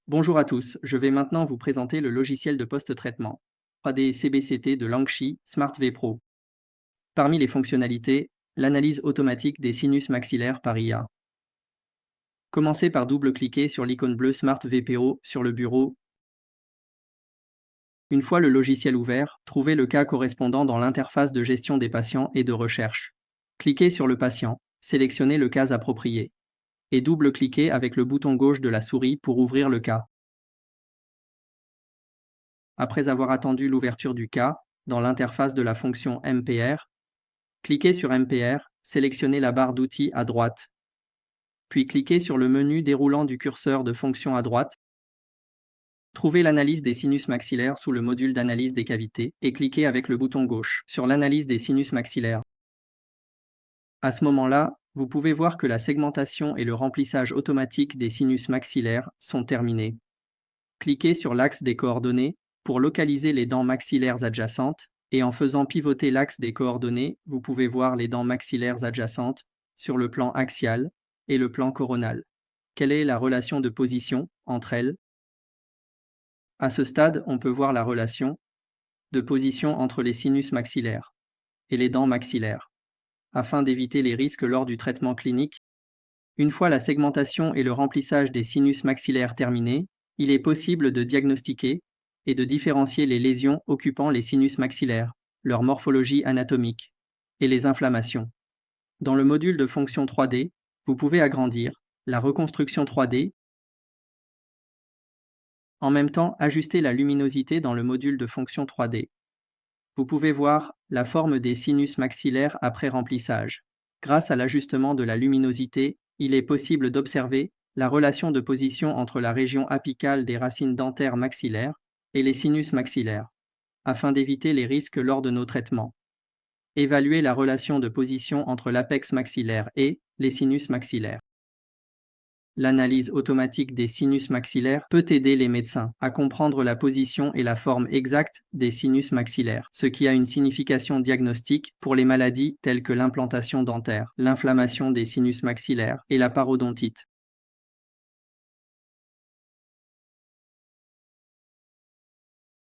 Bonjour à tous, je vais maintenant vous présenter le logiciel de post-traitement 3D CBCT de Langshi SmartV Pro. Parmi les fonctionnalités, l'analyse automatique des sinus maxillaires par IA. Commencez par double-cliquer sur l'icône bleue Smart VPO sur le bureau. Une fois le logiciel ouvert, trouvez le cas correspondant dans l'interface de gestion des patients et de recherche. Cliquez sur le patient, sélectionnez le cas approprié, et double-cliquez avec le bouton gauche de la souris pour ouvrir le cas. Après avoir attendu l'ouverture du cas, dans l'interface de la fonction MPR, cliquez sur MPR, sélectionnez la barre d'outils à droite, puis cliquez sur le menu déroulant du curseur de fonction à droite. Trouvez l'analyse des sinus maxillaires sous le module d'analyse des cavités et cliquez avec le bouton gauche sur l'analyse des sinus maxillaires. À ce moment-là, vous pouvez voir que la segmentation et le remplissage automatique des sinus maxillaires sont terminés. Cliquez sur l'axe des coordonnées pour localiser les dents maxillaires adjacentes, et en faisant pivoter l'axe des coordonnées, vous pouvez voir les dents maxillaires adjacentes sur le plan axial et le plan coronal. Quelle est la relation de position entre elles? À ce stade, on peut voir la relation de position entre les sinus maxillaires et les dents maxillaires. Afin d'éviter les risques lors du traitement clinique, une fois la segmentation et le remplissage des sinus maxillaires terminés, il est possible de diagnostiquer et de différencier les lésions occupant les sinus maxillaires, leur morphologie anatomique et les inflammations. Dans le module de fonction 3D, vous pouvez agrandir la reconstruction 3D. En même temps, ajuster la luminosité dans le module de fonction 3D. Vous pouvez voir la forme des sinus maxillaires après remplissage. Grâce à l'ajustement de la luminosité, il est possible d'observer la relation de position entre la région apicale des racines dentaires maxillaires et les sinus maxillaires, afin d'éviter les risques lors de nos traitements. Évaluer la relation de position entre l'apex maxillaire et les sinus maxillaires. L'analyse automatique des sinus maxillaires peut aider les médecins à comprendre la position et la forme exacte des sinus maxillaires, ce qui a une signification diagnostique pour les maladies telles que l'implantation dentaire, l'inflammation des sinus maxillaires et la parodontite.